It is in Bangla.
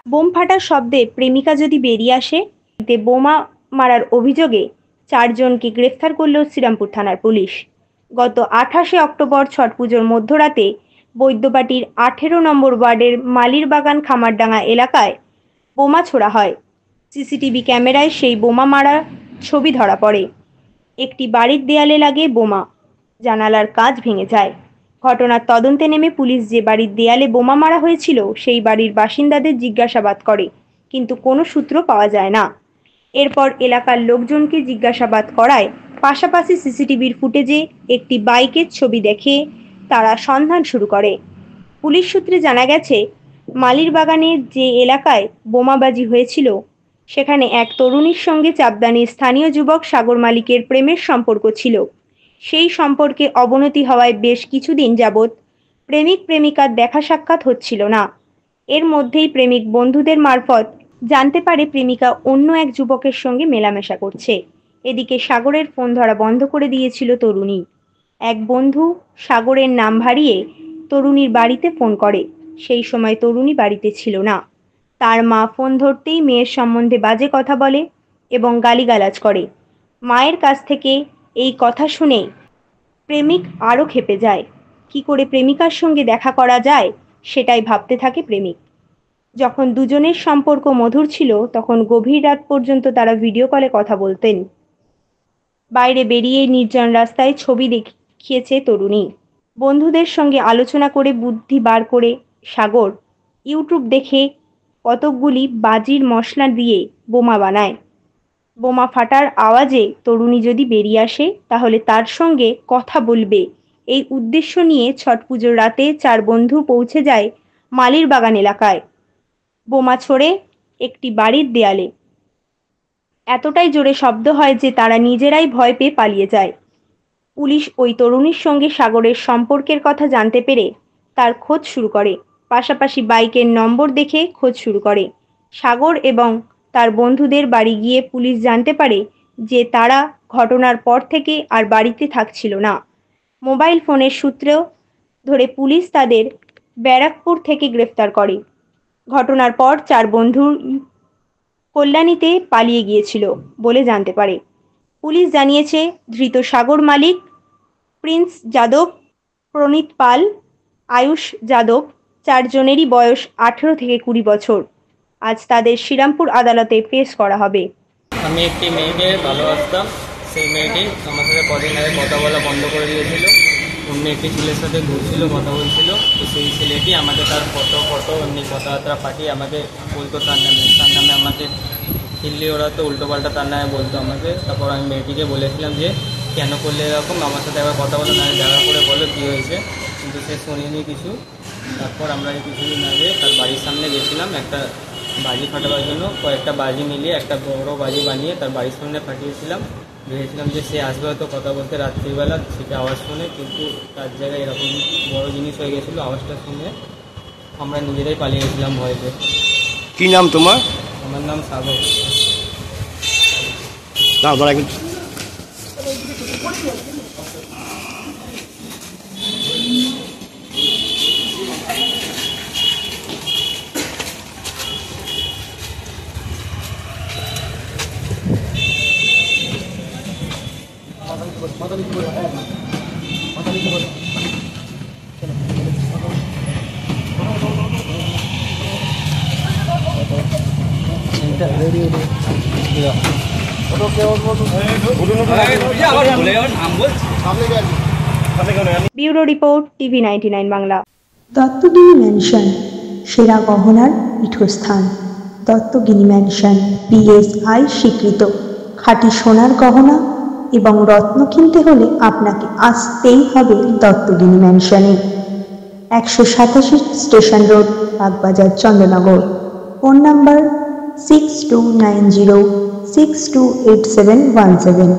বোম ফাটার শব্দে প্রেমিকা যদি বেরিয়ে আসে, এতে বোমা মারার অভিযোগে 4 জনকে গ্রেফতার করল শ্রীরামপুর থানার পুলিশ। গত 28শে অক্টোবর ছট পুজোর মধ্যরাতে বৈদ্যবাটির 18 নম্বর ওয়ার্ডের মালিরবাগান খামারডাঙ্গা এলাকায় বোমা ছোড়া হয়। সিসিটিভি ক্যামেরায় সেই বোমা মারার ছবি ধরা পড়ে। একটি বাড়ির দেয়ালে লাগে বোমা, জানালার কাঁচ ভেঙে যায়। ঘটনার তদন্তে নেমে পুলিশ যে বাড়ির দেয়ালে বোমা মারা হয়েছিল সেই বাড়ির বাসিন্দাদের জিজ্ঞাসাবাদ করে, কিন্তু কোনো সূত্র পাওয়া যায় না। এরপর এলাকার লোকজনকে জিজ্ঞাসাবাদ করায় পাশাপাশি সিসিটিভির ফুটেজে একটি বাইকের ছবি দেখে তারা সন্ধান শুরু করে। পুলিশ সূত্রে জানা গেছে, মালিরবাগানের যে এলাকায় বোমাবাজি হয়েছিল সেখানে এক তরুণীর সঙ্গে চাপদানির স্থানীয় যুবক সাগর মালিকের প্রেমের সম্পর্ক ছিল। সেই সম্পর্কে অবনতি হওয়ায় বেশ কিছুদিন যাবৎ প্রেমিক প্রেমিকার দেখা সাক্ষাৎ হচ্ছিল না। এর মধ্যেই প্রেমিক বন্ধুদের মারফত জানতে পারে প্রেমিকা অন্য এক যুবকের সঙ্গে মেলামেশা করছে। এদিকে সাগরের ফোন ধরা বন্ধ করে দিয়েছিল তরুণী। এক বন্ধু সাগরের নাম ভারিয়ে তরুণীর বাড়িতে ফোন করে। সেই সময় তরুণী বাড়িতে ছিল না। তার মা ফোন ধরতেই মেয়ের সম্বন্ধে বাজে কথা বলে এবং গালিগালাজ করে। মায়ের কাছ থেকে এই কথা শুনে প্রেমিক আরও ক্ষেপে যায়। কি করে প্রেমিকার সঙ্গে দেখা করা যায় সেটাই ভাবতে থাকে প্রেমিক। যখন দুজনের সম্পর্ক মধুর ছিল তখন গভীর রাত পর্যন্ত তারা ভিডিও কলে কথা বলতেন। বাইরে বেরিয়ে নির্জন রাস্তায় ছবি দেখিয়েছে তরুণী। বন্ধুদের সঙ্গে আলোচনা করে বুদ্ধি বার করে সাগর ইউটিউব দেখে কতকগুলি বাজির মশলা দিয়ে বোমা বানায়। বোমা ফাটার আওয়াজে তরুণী যদি বেরিয়ে আসে তাহলে তার সঙ্গে কথা বলবে, এই উদ্দেশ্য নিয়ে ছট পুজোর রাতে 4 বন্ধু পৌঁছে যায় মালিরবাগান এলাকায়। বোমা ছোড়ে একটি বাড়ির দেয়ালে। এতটাই জোরে শব্দ হয় যে তারা নিজেরাই ভয় পেয়ে পালিয়ে যায়। পুলিশ ওই তরুণীর সঙ্গে সাগরের সম্পর্কের কথা জানতে পেরে তার খোঁজ শুরু করে। পাশাপাশি বাইকের নম্বর দেখে খোঁজ শুরু করে। সাগর এবং তার বন্ধুদের বাড়ি গিয়ে পুলিশ জানতে পারে যে তারা ঘটনার পর থেকে আর বাড়িতে থাকছিল না। মোবাইল ফোনের সূত্রেও ধরে পুলিশ তাদের ব্যারাকপুর থেকে গ্রেফতার করে। ঘটনার পর 4 বন্ধু কল্যাণীতে পালিয়ে গিয়েছিল বলে জানতে পারে। পুলিশ জানিয়েছে, ধৃত সাগর মালিক, প্রিন্স যাদব, প্রণীত পাল, আয়ুষ যাদব 4 জনেরই বয়স 18 থেকে 20 বছর। আজ তাদের শ্রীরামপুর আদালতে পেশ করা হবে। আমি একটি মেয়েকে ভালোবাসতাম। সেই মেয়েটি আমার সাথে কদিন আগে কথা বলা বন্ধ করে দিয়েছিল। অন্য একটি ছেলের সাথে ঘুরছিল, কথা বলছিল। তো সেই ছেলেটি আমাকে তার ফটো এমনি কথাবার্তা পাঠিয়ে আমাকে বলতো তার নামে আমাকে হিল্লি ওড়াতো, উল্টোপাল্টা তার নামে বলতো আমাকে। তারপর আমি মেয়েটিকে বলেছিলাম যে কেন করলে এরকম, আমার সাথে একবার কথা বলো, না দেখা করে বলো কী হয়েছে। কিন্তু সে শোনেনি কিছু। তারপর আমরা কিছুদিন আগে তার বাড়ির সামনে গেছিলাম একটা বাজি ফাটাবার জন্য। কয়েকটা বাজি মিলিয়ে একটা বড় বাজি বানিয়ে তার বাড়ির সামনে ফাটিয়েছিলাম। ভেবেছিলাম যে সে আসবে হয়তো কথা বলতে রাত্রিবেলা, সেটা আওয়াজ শুনে, কিন্তু তার জায়গায় এরকম বড় জিনিস হয়ে গেছিলো। আওয়াজটা শুনে আমরা নিজেরাই পালিয়ে গেছিলাম ভয়তে। কি নাম তোমার? আমার নাম Sagar. Bureau report, TV 99 Bangla. Duttagini mansion, সেরা গহনার পীঠস্থান। দত্তগিনি ম্যানশন PSI স্বীকৃত। খাঁটি সোনার গহনা এবং রত্ন কিনতে হলে আপনাকে আসতেই হবে দত্তগিনি ম্যানশনে। 187 station road, Bagbazar, Chandernagore. Phone number 6290628717।